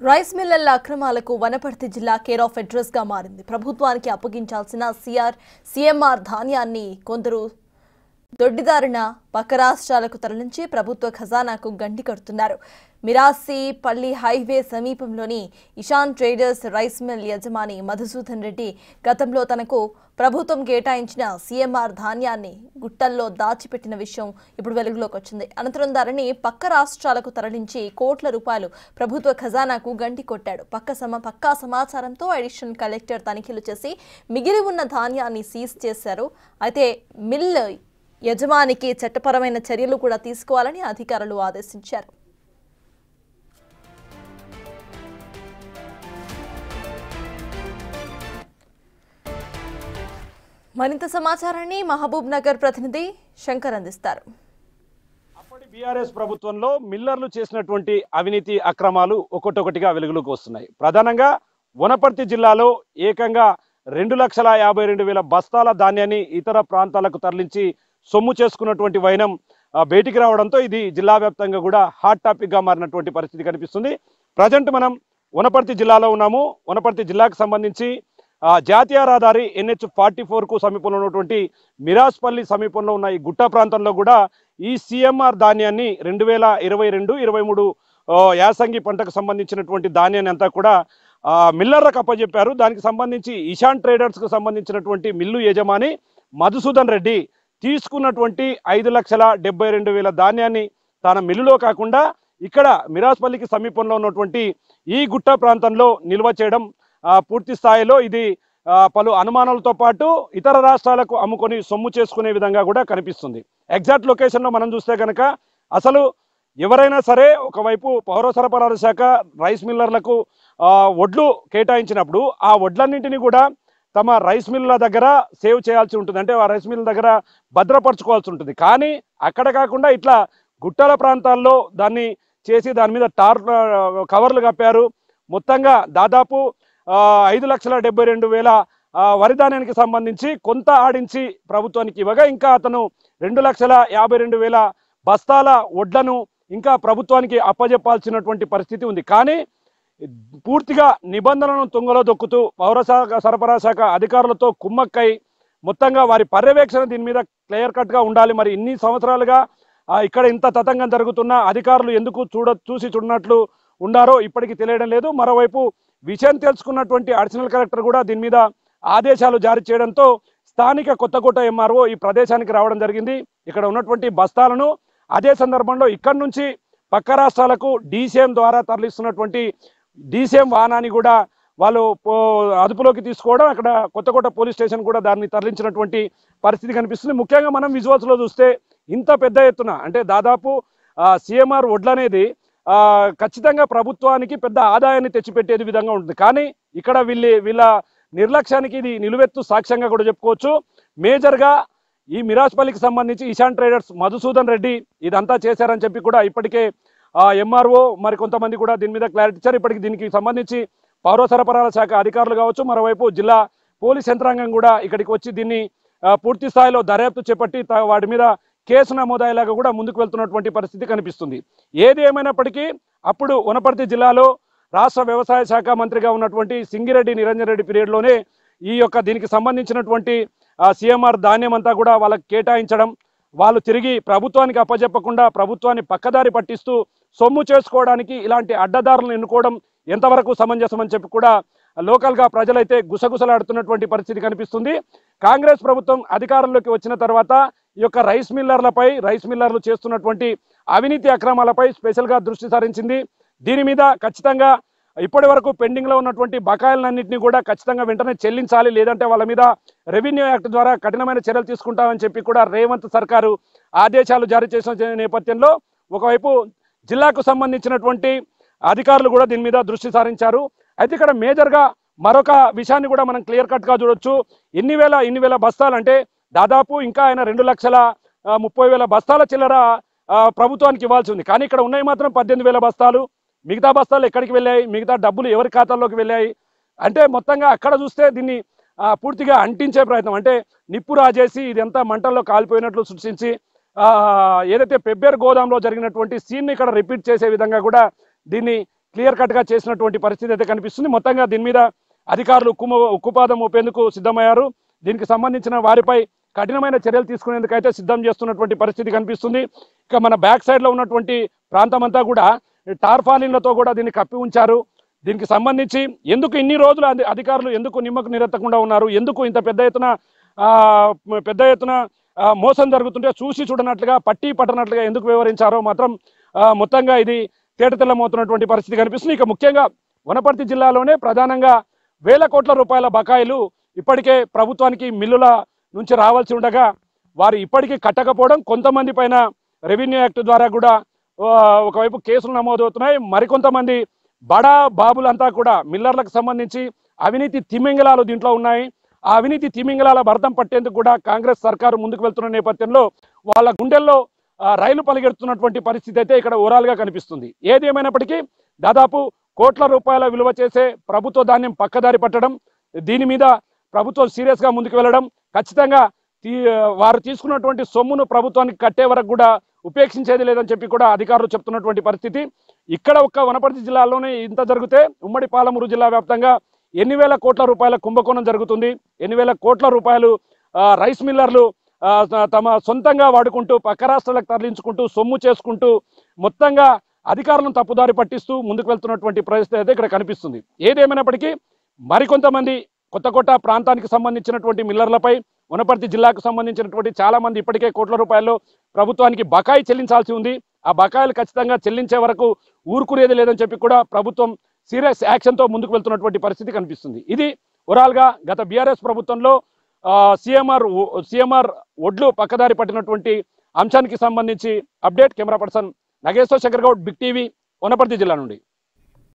Rice మిల్లర్ల అక్రమాలకు వనపర్తి జిల్లా care of address గా మారింది. ప్రభుత్వానికి అప్పగించాల్సిన సీఎంఆర్ ధాన్యాన్ని కొందరు దొడ్డిదారిన పక్క రాష్ట్రాలకు తరలించి ప్రభుత్వ ఖజానాకు గండి కడుతున్నారు. మిరాసి పల్లి హైవే సమీపంలోని ఇషాన్ ట్రేడర్స్ రైస్ మిల్ యజమాని మధుసూదన్ రెడ్డి గతంలో తనకు ప్రభుత్వం కేటాయించిన సీఎంఆర్ ధాన్యాన్ని గుట్టల్లో దాచిపెట్టిన విషయం ఇప్పుడు వెలుగులోకి వచ్చింది. అనంతరం దానిని పక్క రాష్ట్రాలకు తరలించి కోట్ల రూపాయలు ప్రభుత్వ ఖజానాకు గండి కొట్టాడు. పక్కా సమాచారంతో అడిషనల్ కలెక్టర్ తనిఖీలు చేసి మిగిలి ఉన్న ధాన్యాన్ని సీజ్ చేశారు. అయితే మిల్ యజమానికి చట్టపరమైన చర్యలు కూడా తీసుకోవాలని అధికారులు ఆదేశించారు. మరింత సమాచారాన్ని మహబూబ్ నగర్ ప్రతినిధి శంకర్ అందిస్తారు. అప్పటి బీఆర్ఎస్ ప్రభుత్వంలో మిల్లర్లు చేసినటువంటి అవినీతి అక్రమాలు ఒక్కొక్కటిగా వెలుగులోకి వస్తున్నాయి. ప్రధానంగా వనపర్తి జిల్లాలో ఏకంగా 2,52,000 బస్తాల ధాన్యాన్ని ఇతర ప్రాంతాలకు తరలించి సొమ్ము చేసుకున్నటువంటి వైనం బయటికి రావడంతో ఇది జిల్లా వ్యాప్తంగా కూడా హాట్ టాపిక్ గా మారినటువంటి పరిస్థితి కనిపిస్తుంది. ప్రజెంట్ మనం వనపర్తి జిల్లాలో ఉన్నాము. వనపర్తి జిల్లాకు సంబంధించి జాతీయ రహదారి NH-44 కు సమీపంలో ఉన్నటువంటి మిరాస్పల్లి సమీపంలో ఉన్న ఈ గుట్ట ప్రాంతంలో కూడా ఈ సీఎంఆర్ ధాన్యాన్ని 2022-23 యాసంగి పంటకు సంబంధించినటువంటి ధాన్యాన్ని అంతా కూడా మిల్లర్లకు అప్పచెప్పారు. దానికి సంబంధించి ఇషాన్ ట్రేడర్స్ కు సంబంధించినటువంటి మిల్లు యజమాని మధుసూదన్ రెడ్డి తీసుకున్నటువంటి 5,72,000 ధాన్యాన్ని తన మిల్లులో కాకుండా ఇక్కడ మిరాస్పల్లికి సమీపంలో ఉన్నటువంటి ఈ గుట్ట ప్రాంతంలో నిల్వ చేయడం పూర్తి స్థాయిలో ఇది పలు అనుమానాలతో పాటు ఇతర రాష్ట్రాలకు అమ్ముకొని సొమ్ము చేసుకునే విధంగా కూడా కనిపిస్తుంది. ఎగ్జాక్ట్ లొకేషన్లో మనం చూస్తే కనుక అసలు ఎవరైనా సరే ఒకవైపు పౌర సరఫరాల శాఖ రైస్ మిల్లర్లకు వడ్లు కేటాయించినప్పుడు ఆ వడ్లన్నింటినీ కూడా తమ రైస్ మిల్ల దగ్గర సేవ్ చేయాల్సి ఉంటుంది, అంటే ఆ రైస్ మిల్ దగ్గర భద్రపరచుకోవాల్సి ఉంటుంది. కానీ అక్కడ కాకుండా ఇట్లా గుట్టల ప్రాంతాల్లో దాన్ని చేసి దాని మీద కవర్లు కప్పారు. మొత్తంగా దాదాపు 5,72,000 వరి ధాన్యానికి సంబంధించి కొంత ఆడించి ప్రభుత్వానికి ఇవ్వగా ఇంకా అతను 2,52,000 బస్తాల వడ్లను ఇంకా ప్రభుత్వానికి అప్పజెప్పాల్సినటువంటి పరిస్థితి ఉంది. కానీ పూర్తిగా నిబంధనలను తుంగలో దొక్కుతూ పౌర సరఫరా శాఖ అధికారులతో కుమ్మక్కై మొత్తంగా వారి పర్యవేక్షణ దీని మీద క్లియర్ కట్గా ఉండాలి. మరి ఇన్ని సంవత్సరాలుగా ఇక్కడ ఇంత తతంగం జరుగుతున్న అధికారులు ఎందుకు చూసి చూడనట్లు ఉన్నారో ఇప్పటికీ తెలియడం లేదు. మరోవైపు విషయం తెలుసుకున్నటువంటి అడిషనల్ కలెక్టర్ కూడా దీని మీద ఆదేశాలు జారీ చేయడంతో స్థానిక కొత్తకోట MRO ఈ ప్రదేశానికి రావడం జరిగింది. ఇక్కడ ఉన్నటువంటి బస్తాలను అదే సందర్భంలో ఇక్కడి నుంచి పక్క రాష్ట్రాలకు DCM ద్వారా తరలిస్తున్నటువంటి DCM వాహనాన్ని కూడా వాళ్ళు అదుపులోకి తీసుకోవడం, అక్కడ కొత్తకోట పోలీస్ స్టేషన్ కూడా దాన్ని తరలించినటువంటి పరిస్థితి కనిపిస్తుంది. ముఖ్యంగా మనం విజువల్స్లో చూస్తే ఇంత పెద్ద ఎత్తున అంటే దాదాపు CMR వడ్లు అనేది ఖచ్చితంగా ప్రభుత్వానికి పెద్ద ఆదాయాన్ని తెచ్చిపెట్టేది విధంగా ఉంటుంది. కానీ ఇక్కడ వీళ్ళ నిర్లక్ష్యానికి ఇది నిలువెత్తు సాక్ష్యంగా కూడా చెప్పుకోవచ్చు. మేజర్గా ఈ మిరాస్పల్లికి సంబంధించి ఇషాన్ ట్రేడర్స్ మధుసూదన్ రెడ్డి ఇదంతా చేశారని చెప్పి కూడా ఇప్పటికే MRO మరి కొంతమంది కూడా దీని మీద క్లారిటీ ఇచ్చారు. ఇప్పటికి దీనికి సంబంధించి పౌర సరఫరాల శాఖ అధికారులు కావచ్చు, మరోవైపు జిల్లా పోలీస్ యంత్రాంగం కూడా ఇక్కడికి వచ్చి దీన్ని పూర్తి స్థాయిలో దర్యాప్తు చేపట్టి వాటి మీద కేసు నమోదయ్యేలాగా కూడా ముందుకు వెళ్తున్నటువంటి పరిస్థితి కనిపిస్తుంది. ఏది ఏమైనప్పటికీ అప్పుడు వనపర్తి జిల్లాలో రాష్ట్ర వ్యవసాయ శాఖ మంత్రిగా ఉన్నటువంటి సింగిరెడ్డి నిరంజన్ రెడ్డి పీరియడ్లోనే దీనికి సంబంధించినటువంటి సీఎంఆర్ ధాన్యం అంతా కూడా వాళ్ళకి కేటాయించడం, వాళ్ళు తిరిగి ప్రభుత్వానికి అప్పజెప్పకుండా ప్రభుత్వాన్ని పక్కదారి పట్టిస్తూ సొమ్ము చేసుకోవడానికి ఇలాంటి అడ్డదారులను ఎన్నుకోవడం ఎంతవరకు సమంజసం అని చెప్పి కూడా లోకల్గా ప్రజలైతే గుసగుసలాడుతున్నటువంటి పరిస్థితి కనిపిస్తుంది. కాంగ్రెస్ ప్రభుత్వం అధికారంలోకి వచ్చిన తర్వాత ఈ యొక్క రైస్ మిల్లర్లు చేస్తున్నటువంటి అవినీతి అక్రమాలపై స్పెషల్గా దృష్టి సారించింది. దీని మీద ఖచ్చితంగా ఇప్పటి వరకు పెండింగ్లో ఉన్నటువంటి బకాయిలన్నింటినీ కూడా ఖచ్చితంగా వెంటనే చెల్లించాలి, లేదంటే వాళ్ళ మీద రెవెన్యూ యాక్ట్ ద్వారా కఠినమైన చర్యలు తీసుకుంటామని చెప్పి కూడా రేవంత్ సర్కారు ఆదేశాలు జారీ చేసిన నేపథ్యంలో ఒకవైపు జిల్లాకు సంబంధించినటువంటి అధికారులు కూడా దీని మీద దృష్టి సారించారు. అయితే ఇక్కడ మేజర్గా మరొక విషయాన్ని కూడా మనం క్లియర్ కట్గా చూడొచ్చు. ఇన్ని వేల బస్తాలు అంటే దాదాపు ఇంకా ఆయన 2,30,000 బస్తాల చిల్లర ప్రభుత్వానికి ఇవ్వాల్సి ఉంది. కానీ ఇక్కడ ఉన్నాయి మాత్రం 18,000 బస్తాలు. మిగతా బస్తాలు ఎక్కడికి వెళ్ళాయి, మిగతా డబ్బులు ఎవరి ఖాతాల్లోకి వెళ్ళాయి అంటే మొత్తంగా అక్కడ చూస్తే దీన్ని పూర్తిగా అంటించే ప్రయత్నం, అంటే నిప్పు రాజేసి ఇదంతా మంటల్లో కాలిపోయినట్లు సృష్టించి ఏదైతే పెబ్బేర్ గోదాంలో జరిగినటువంటి సీన్ ఇక్కడ రిపీట్ చేసే విధంగా కూడా దీన్ని క్లియర్ కట్గా చేసినటువంటి పరిస్థితి అయితే కనిపిస్తుంది. మొత్తంగా దీని మీద అధికారులు ఉక్కుపాదం మోపేందుకు సిద్ధమయ్యారు. దీనికి సంబంధించిన వారిపై కఠినమైన చర్యలు తీసుకునేందుకు అయితే సిద్ధం చేస్తున్నటువంటి పరిస్థితి కనిపిస్తుంది. ఇక మన బ్యాక్ సైడ్లో ఉన్నటువంటి ప్రాంతం అంతా కూడా టార్పాలిన్లతో కూడా దీన్ని కప్పి ఉంచారు. దీనికి సంబంధించి ఎందుకు ఇన్ని రోజులు అధికారులు ఎందుకు నిమ్మకు నీరెత్తకుండా ఉన్నారు, ఎందుకు ఇంత పెద్ద ఎత్తున మోసం జరుగుతుంటే చూసి చూడనట్లుగా పట్టి పట్టనట్లుగా ఎందుకు వివరించారో మాత్రం మొత్తంగా ఇది తేటతెల్లమవుతున్నటువంటి పరిస్థితి కనిపిస్తుంది. ఇక ముఖ్యంగా వనపర్తి జిల్లాలోనే ప్రధానంగా వేల కోట్ల రూపాయల బకాయిలు ఇప్పటికే ప్రభుత్వానికి మిల్లుల నుంచి రావాల్సి ఉండగా వారు ఇప్పటికీ కట్టకపోవడం, కొంతమంది పైన రెవెన్యూ యాక్ట్ ద్వారా కూడా ఒకవైపు కేసులు నమోదవుతున్నాయి. మరికొంతమంది బడా బాబులంతా కూడా మిల్లర్లకు సంబంధించి అవినీతి తిమింగలాలు దీంట్లో ఉన్నాయి. ఆ అవినీతి తిమింగలాల భరతం పట్టేందుకు కూడా కాంగ్రెస్ సర్కారు ముందుకు వెళ్తున్న నేపథ్యంలో వాళ్ళ గుండెల్లో రైలు పలిగెడుతున్నటువంటి పరిస్థితి అయితే ఇక్కడ ఓవరాల్గా కనిపిస్తుంది. ఏది ఏమైనప్పటికీ దాదాపు కోట్ల రూపాయల విలువ చేసే ప్రభుత్వ ధాన్యం పక్కదారి పట్టడం, దీని మీద ప్రభుత్వం సీరియస్గా ముందుకు వెళ్ళడం, ఖచ్చితంగా వారు తీసుకున్నటువంటి సొమ్మును ప్రభుత్వానికి కట్టే వరకు కూడా ఉపేక్షించేది లేదని చెప్పి కూడా అధికారులు చెప్తున్నటువంటి పరిస్థితి. ఇక్కడ ఒక్క వనపర్తి జిల్లాలోనే ఇంత జరిగితే ఉమ్మడి పాలమూరు జిల్లా వ్యాప్తంగా ఎన్ని వేల కోట్ల రూపాయల కుంభకోణం జరుగుతుంది. ఎన్ని వేల కోట్ల రూపాయలు రైస్ మిల్లర్లు తమ సొంతంగా వాడుకుంటూ పక్క రాష్ట్రాలకు తరలించుకుంటూ సొమ్ము చేసుకుంటూ మొత్తంగా అధికారులను తప్పుదారి పట్టిస్తూ ముందుకు వెళ్తున్నటువంటి పరిస్థితి అయితే ఇక్కడ కనిపిస్తుంది. ఏదేమైనప్పటికీ మరికొంతమంది కొత్తకోట ప్రాంతానికి సంబంధించినటువంటి మిల్లర్లపై, వనపర్తి జిల్లాకు సంబంధించినటువంటి చాలా మంది ఇప్పటికే కోట్ల రూపాయలు ప్రభుత్వానికి బకాయి చెల్లించాల్సి ఉంది. ఆ బకాయిలు ఖచ్చితంగా చెల్లించే వరకు ఊరుకునేది లేదని చెప్పి కూడా ప్రభుత్వం సీరియస్ యాక్షన్తో ముందుకు వెళ్తున్నటువంటి పరిస్థితి కనిపిస్తుంది. ఇది ఓవరాల్గా గత బీఆర్ఎస్ ప్రభుత్వంలో సీఎంఆర్ ఒడ్లు పక్కదారి పట్టినటువంటి అంశానికి సంబంధించి update. Camera person Nageshwar Shankar Goud, big TV, Wanaparthy జిల్లా నుండి.